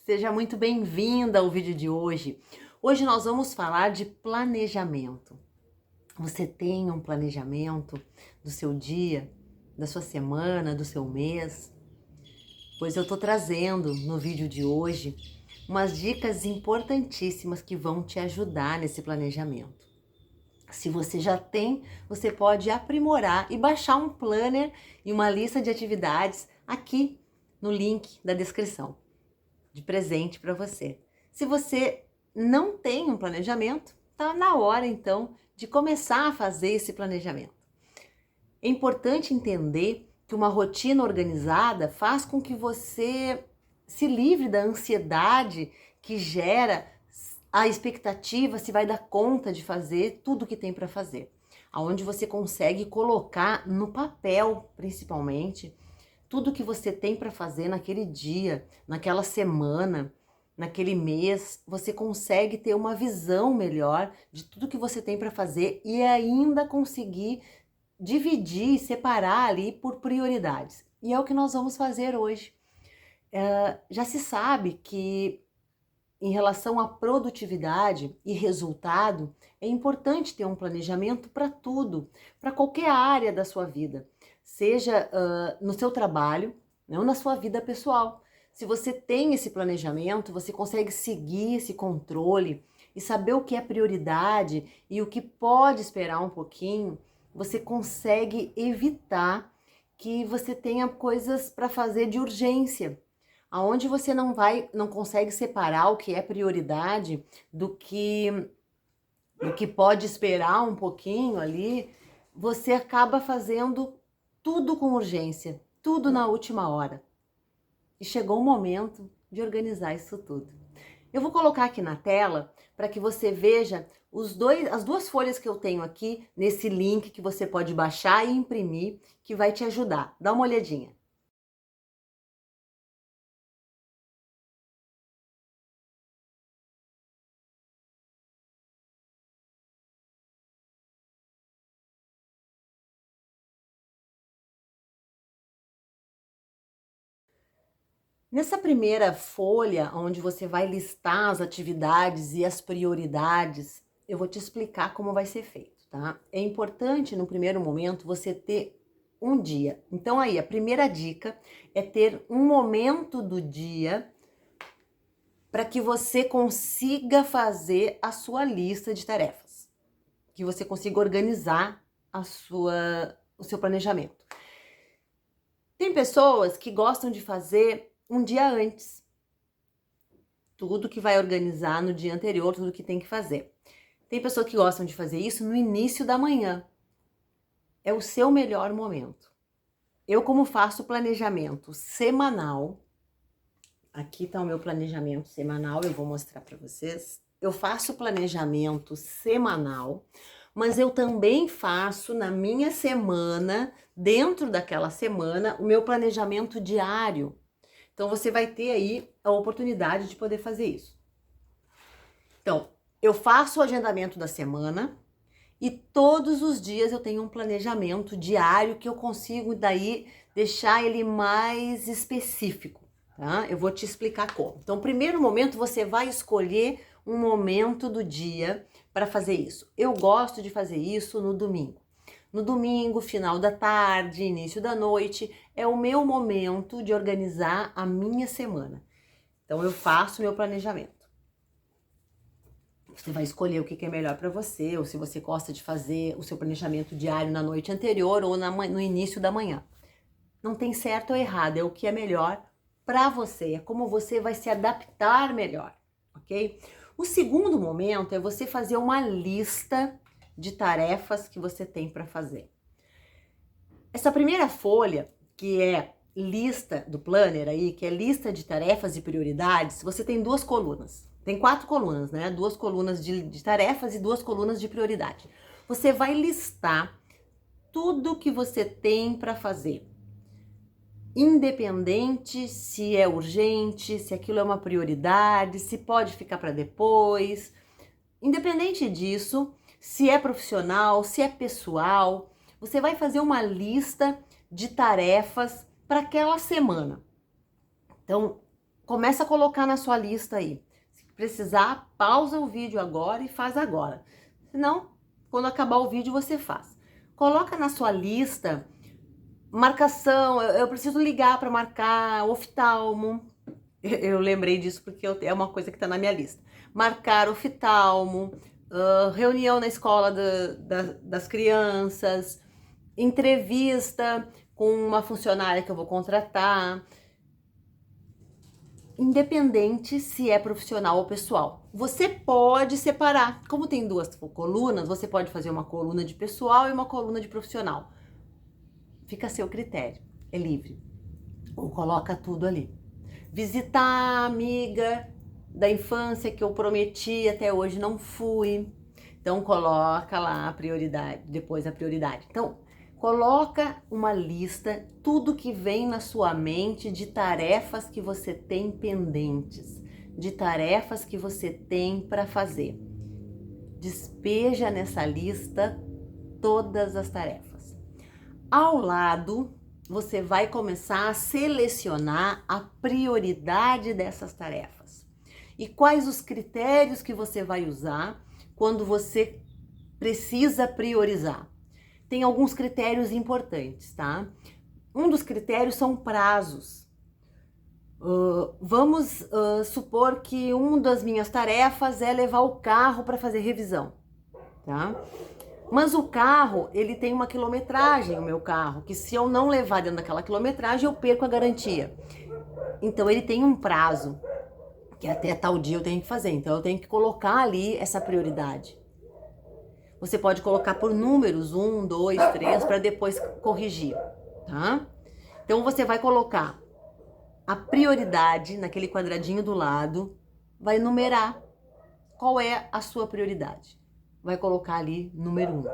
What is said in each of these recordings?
Seja muito bem-vinda ao vídeo de hoje. Hoje nós vamos falar de planejamento. Você tem um planejamento do seu dia, da sua semana, do seu mês? Pois eu tô trazendo no vídeo de hoje umas dicas importantíssimas que vão te ajudar nesse planejamento. Se você já tem, você pode aprimorar e baixar um planner e uma lista de atividades aqui no link da descrição, de presente para você. Se você não tem um planejamento, tá na hora então de começar a fazer esse planejamento. É importante entender que uma rotina organizada faz com que você se livre da ansiedade que gera a expectativa se vai dar conta de fazer tudo o que tem para fazer. Aonde você consegue colocar no papel, principalmente, tudo que você tem para fazer naquele dia, naquela semana, naquele mês, você consegue ter uma visão melhor de tudo que você tem para fazer e ainda conseguir dividir e separar ali por prioridades. E é o que nós vamos fazer hoje. Já se sabe que em relação à produtividade e resultado, é importante ter um planejamento para tudo, para qualquer área da sua vida, seja no seu trabalho, não na sua vida pessoal. Se você tem esse planejamento, você consegue seguir esse controle e saber o que é prioridade e o que pode esperar um pouquinho, você consegue evitar que você tenha coisas para fazer de urgência. Aonde você não consegue separar o que é prioridade do que pode esperar um pouquinho ali, você acaba fazendo tudo com urgência, tudo na última hora. E chegou o momento de organizar isso tudo. Eu vou colocar aqui na tela para que você veja as duas folhas que eu tenho aqui nesse link que você pode baixar e imprimir, que vai te ajudar. Dá uma olhadinha. Nessa primeira folha, onde você vai listar as atividades e as prioridades, eu vou te explicar como vai ser feito, tá? É importante, no primeiro momento, você ter um dia. Então, aí, a primeira dica é ter um momento do dia para que você consiga fazer a sua lista de tarefas, que você consiga organizar o seu planejamento. Tem pessoas que gostam de fazer um dia antes. Tudo que vai organizar no dia anterior, tudo que tem que fazer. Tem pessoas que gostam de fazer isso no início da manhã. É o seu melhor momento. Eu, como faço planejamento semanal, aqui está o meu planejamento semanal, eu vou mostrar para vocês. Eu faço planejamento semanal, mas eu também faço na minha semana, dentro daquela semana, o meu planejamento diário. Então, você vai ter aí a oportunidade de poder fazer isso. Então, eu faço o agendamento da semana e todos os dias eu tenho um planejamento diário que eu consigo daí deixar ele mais específico, tá? Eu vou te explicar como. Então, primeiro momento, você vai escolher um momento do dia para fazer isso. Eu gosto de fazer isso no domingo. No domingo, final da tarde, início da noite, é o meu momento de organizar a minha semana. Então, eu faço meu planejamento. Você vai escolher o que é melhor para você, ou se você gosta de fazer o seu planejamento diário na noite anterior ou no início da manhã. Não tem certo ou errado, é o que é melhor para você, é como você vai se adaptar melhor, ok? O segundo momento é você fazer uma lista de tarefas que você tem para fazer. Essa primeira folha, que é lista do planner aí, que é lista de tarefas e prioridades, você tem duas colunas. Tem 4 colunas, né? 2 colunas de tarefas e 2 colunas de prioridade. Você vai listar tudo que você tem para fazer. Independente se é urgente, se aquilo é uma prioridade, se pode ficar para depois. Independente disso, se é profissional, se é pessoal, você vai fazer uma lista de tarefas para aquela semana. Então, começa a colocar na sua lista aí. Se precisar, pausa o vídeo agora e faz agora. Senão, quando acabar o vídeo, você faz. Coloca na sua lista marcação, eu preciso ligar para marcar oftalmo. Eu lembrei disso porque é uma coisa que está na minha lista. Marcar oftalmo, reunião na escola das crianças, entrevista com uma funcionária que eu vou contratar. Independente se é profissional ou pessoal. Você pode separar. Como tem duas colunas, você pode fazer uma coluna de pessoal e uma coluna de profissional. Fica a seu critério, é livre. Ou coloca tudo ali. Visitar a amiga da infância que eu prometi, até hoje não fui. Então coloca lá a prioridade, depois a prioridade. Então, coloca uma lista, tudo que vem na sua mente de tarefas que você tem pendentes, de tarefas que você tem para fazer. Despeja nessa lista todas as tarefas. Ao lado, você vai começar a selecionar a prioridade dessas tarefas. E quais os critérios que você vai usar quando você precisa priorizar. Tem alguns critérios importantes, tá? Um dos critérios são prazos. Vamos supor que uma das minhas tarefas é levar o carro para fazer revisão, tá? Mas o carro, ele tem uma quilometragem, o meu carro, que se eu não levar dentro daquela quilometragem, eu perco a garantia. Então, ele tem um prazo, que até tal dia eu tenho que fazer. Então, eu tenho que colocar ali essa prioridade. Você pode colocar por números, 1, 2, 3, para depois corrigir, tá? Então, você vai colocar a prioridade naquele quadradinho do lado, vai numerar qual é a sua prioridade. Vai colocar ali número 1.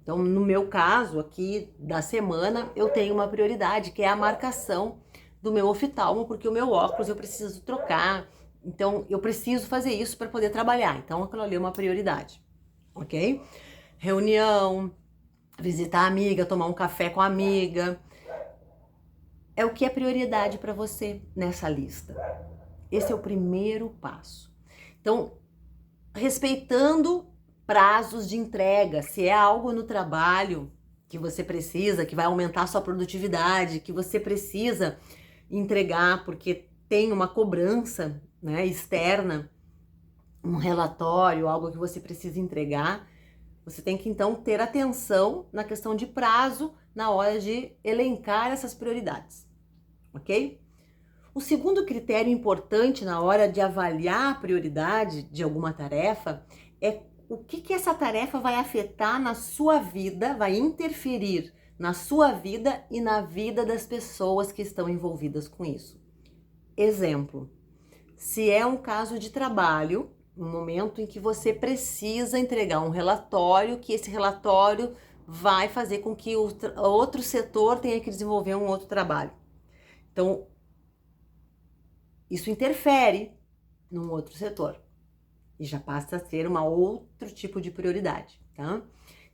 Então, no meu caso aqui da semana, eu tenho uma prioridade, que é a marcação do meu oftalmo, porque o meu óculos eu preciso trocar. Então, eu preciso fazer isso para poder trabalhar. Então, aquilo ali é uma prioridade, ok? Reunião, visitar a amiga, tomar um café com a amiga. É o que é prioridade para você nessa lista. Esse é o primeiro passo. Então, respeitando prazos de entrega, se é algo no trabalho que você precisa, que vai aumentar a sua produtividade, que você precisa entregar porque tem uma cobrança, né, externa, um relatório, algo que você precisa entregar, você tem que então ter atenção na questão de prazo na hora de elencar essas prioridades, ok? O segundo critério importante na hora de avaliar a prioridade de alguma tarefa é o que essa tarefa vai afetar na sua vida, vai interferir na sua vida e na vida das pessoas que estão envolvidas com isso. Exemplo, se é um caso de trabalho, um momento em que você precisa entregar um relatório, que esse relatório vai fazer com que o outro setor tenha que desenvolver um outro trabalho. Então, isso interfere num outro setor e já passa a ser outro tipo de prioridade, tá?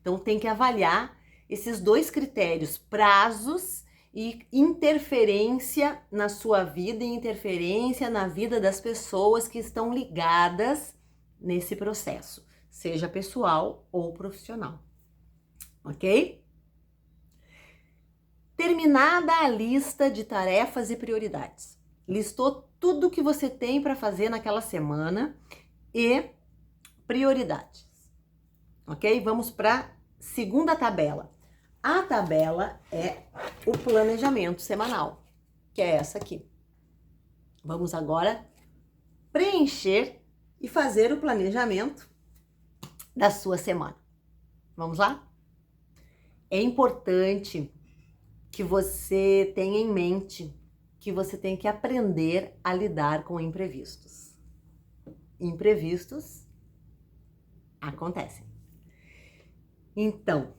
Então tem que avaliar esses dois critérios, prazos e interferência na sua vida e interferência na vida das pessoas que estão ligadas nesse processo, seja pessoal ou profissional, ok? Terminada a lista de tarefas e prioridades, listou tudo que você tem para fazer naquela semana e prioridades, ok? Vamos para a segunda tabela. A tabela é o planejamento semanal, que é essa aqui. Vamos agora preencher e fazer o planejamento da sua semana. Vamos lá? É importante que você tenha em mente que você tem que aprender a lidar com imprevistos. Imprevistos acontecem. Então,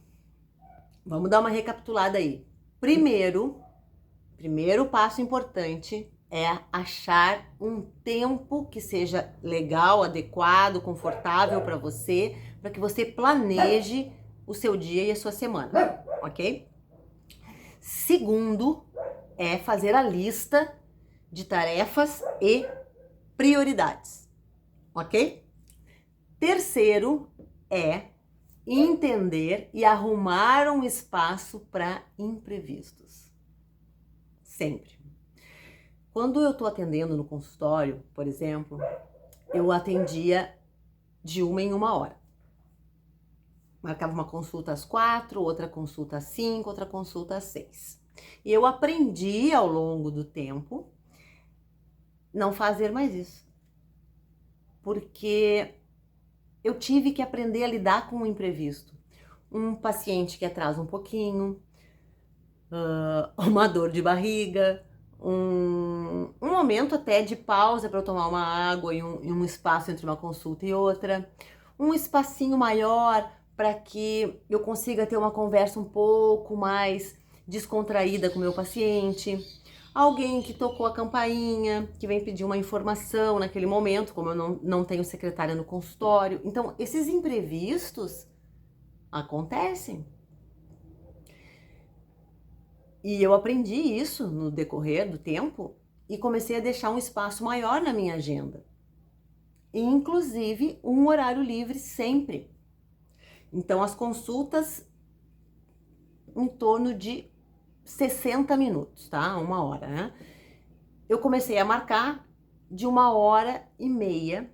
vamos dar uma recapitulada aí. Primeiro passo importante é achar um tempo que seja legal, adequado, confortável para que você planeje o seu dia e a sua semana, ok? Segundo, é fazer a lista de tarefas e prioridades, ok? Terceiro é entender e arrumar um espaço para imprevistos. Sempre. Quando eu estou atendendo no consultório, por exemplo, eu atendia de 1 em 1 hora. Marcava uma consulta às 4, outra consulta às 5, outra consulta às 6. E eu aprendi ao longo do tempo não fazer mais isso. Porque eu tive que aprender a lidar com o imprevisto. Um paciente que atrasa um pouquinho, uma dor de barriga, um momento até de pausa para eu tomar uma água e um espaço entre uma consulta e outra, um espacinho maior para que eu consiga ter uma conversa um pouco mais descontraída com o meu paciente, alguém que tocou a campainha, que vem pedir uma informação naquele momento, como eu não tenho secretária no consultório. Então, esses imprevistos acontecem. E eu aprendi isso no decorrer do tempo e comecei a deixar um espaço maior na minha agenda. Inclusive, um horário livre sempre. Então, as consultas em torno de 60 minutos, tá? 1 hora, né? Eu comecei a marcar de 1h30,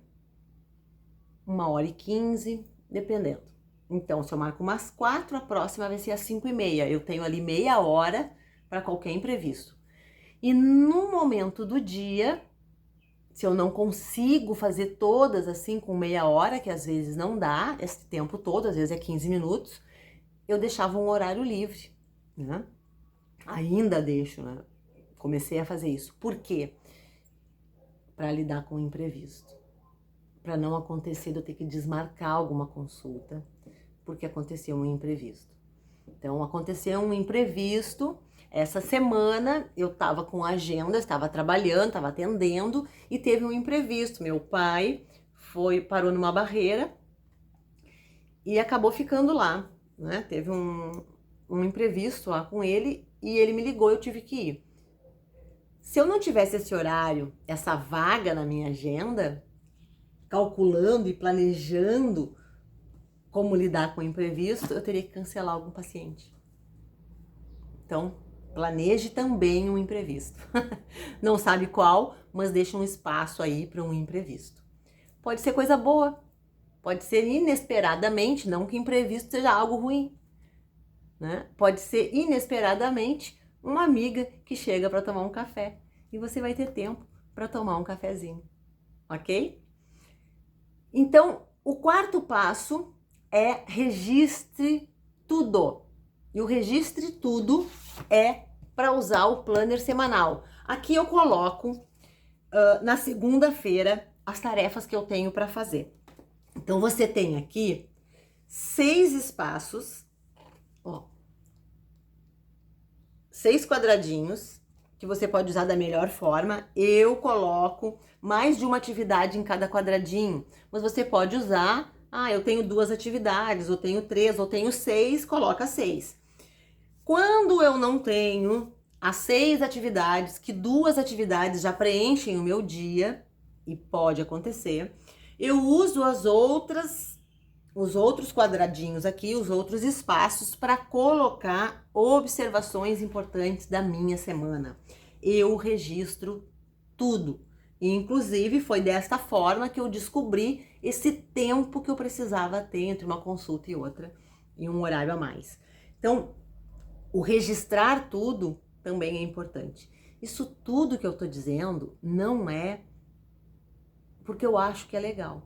1h15, dependendo. Então, se eu marco umas 4, a próxima vai ser às 5h30. Eu tenho ali meia hora para qualquer imprevisto. E no momento do dia, se eu não consigo fazer todas assim com meia hora, que às vezes não dá esse tempo todo, às vezes é 15 minutos, eu deixava um horário livre, né? Ainda deixo, né? Comecei a fazer isso. Por quê? Para lidar com o imprevisto. Para não acontecer de eu ter que desmarcar alguma consulta, porque aconteceu um imprevisto. Então, aconteceu um imprevisto. Essa semana eu estava com a agenda, estava trabalhando, estava atendendo e teve um imprevisto. Meu pai parou numa barreira e acabou ficando lá, né? Teve um imprevisto lá com ele e ele me ligou e eu tive que ir. Se eu não tivesse esse horário, essa vaga na minha agenda, calculando e planejando como lidar com o imprevisto, eu teria que cancelar algum paciente. Então, planeje também um imprevisto. Não sabe qual, mas deixa um espaço aí para um imprevisto. Pode ser coisa boa, pode ser inesperadamente, não que imprevisto seja algo ruim, né? Pode ser inesperadamente uma amiga que chega para tomar um café e você vai ter tempo para tomar um cafezinho, ok? Então, o quarto passo é registre tudo. E o registre tudo é para usar o planner semanal. Aqui eu coloco na segunda-feira as tarefas que eu tenho para fazer. Então, você tem aqui 6 espaços, ó, 6 quadradinhos, que você pode usar da melhor forma. Eu coloco mais de uma atividade em cada quadradinho, mas você pode usar, eu tenho 2 atividades, ou tenho 3, ou tenho 6, coloca 6. Quando eu não tenho as 6 atividades, que 2 atividades já preenchem o meu dia, e pode acontecer, eu uso os outros quadradinhos aqui, os outros espaços, para colocar observações importantes da minha semana. Eu registro tudo. E, inclusive, foi desta forma que eu descobri esse tempo que eu precisava ter entre uma consulta e outra, e um horário a mais. Então, o registrar tudo também é importante. Isso tudo que eu tô dizendo não é porque eu acho que é legal.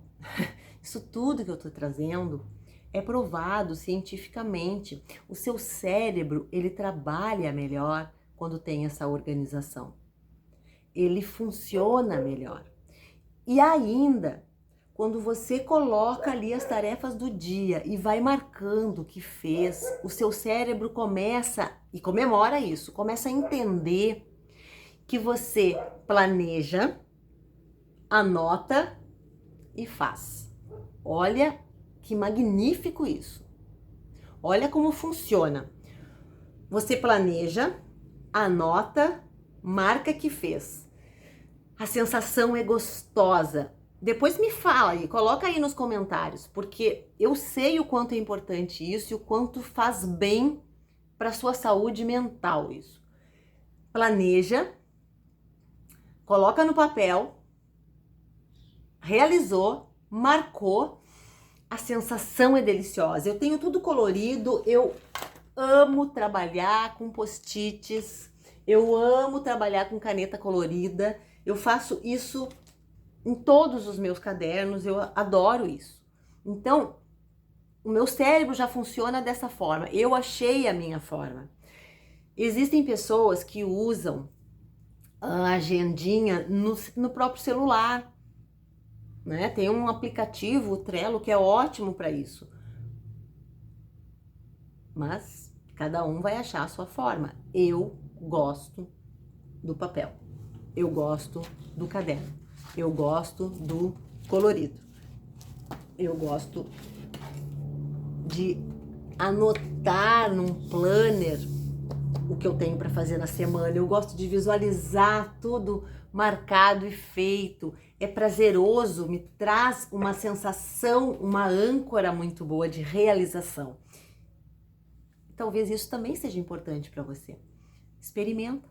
Isso tudo que eu tô trazendo é provado cientificamente. O seu cérebro, ele trabalha melhor quando tem essa organização. Ele funciona melhor. E ainda, quando você coloca ali as tarefas do dia e vai marcando o que fez, o seu cérebro começa, e comemora isso, começa a entender que você planeja, anota e faz. Olha que magnífico isso. Olha como funciona. Você planeja, anota, marca que fez. A sensação é gostosa. Depois me fala aí, coloca aí nos comentários, porque eu sei o quanto é importante isso e o quanto faz bem para sua saúde mental isso. Planeja, coloca no papel, realizou, marcou, a sensação é deliciosa. Eu tenho tudo colorido, eu amo trabalhar com post-its, eu amo trabalhar com caneta colorida, eu faço isso em todos os meus cadernos, eu adoro isso. Então, o meu cérebro já funciona dessa forma, eu achei a minha forma. Existem pessoas que usam a agendinha no próprio celular, né? Tem um aplicativo, o Trello, que é ótimo para isso. Mas cada um vai achar a sua forma. Eu gosto do papel, eu gosto do caderno, eu gosto do colorido, eu gosto de anotar num planner o que eu tenho para fazer na semana, eu gosto de visualizar tudo marcado e feito. É prazeroso, me traz uma sensação, uma âncora muito boa de realização. Talvez isso também seja importante para você. Experimenta.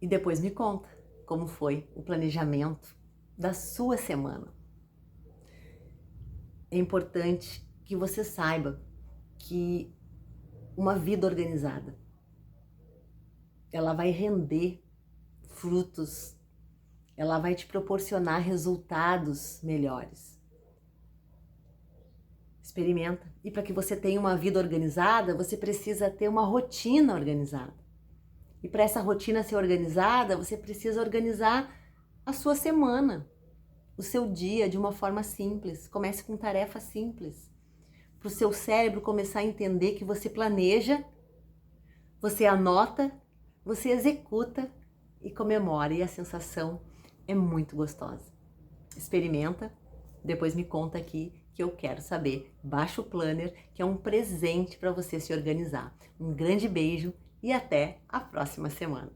E depois me conta como foi o planejamento da sua semana. É importante que você saiba que uma vida organizada, ela vai render frutos, ela vai te proporcionar resultados melhores. Experimenta. E para que você tenha uma vida organizada, você precisa ter uma rotina organizada. E para essa rotina ser organizada, você precisa organizar a sua semana, o seu dia de uma forma simples. Comece com tarefas simples. Para o seu cérebro começar a entender que você planeja, você anota, você executa e comemora. E a sensação é muito gostosa. Experimenta, depois me conta aqui que eu quero saber. Baixa o planner, que é um presente para você se organizar. Um grande beijo e até a próxima semana.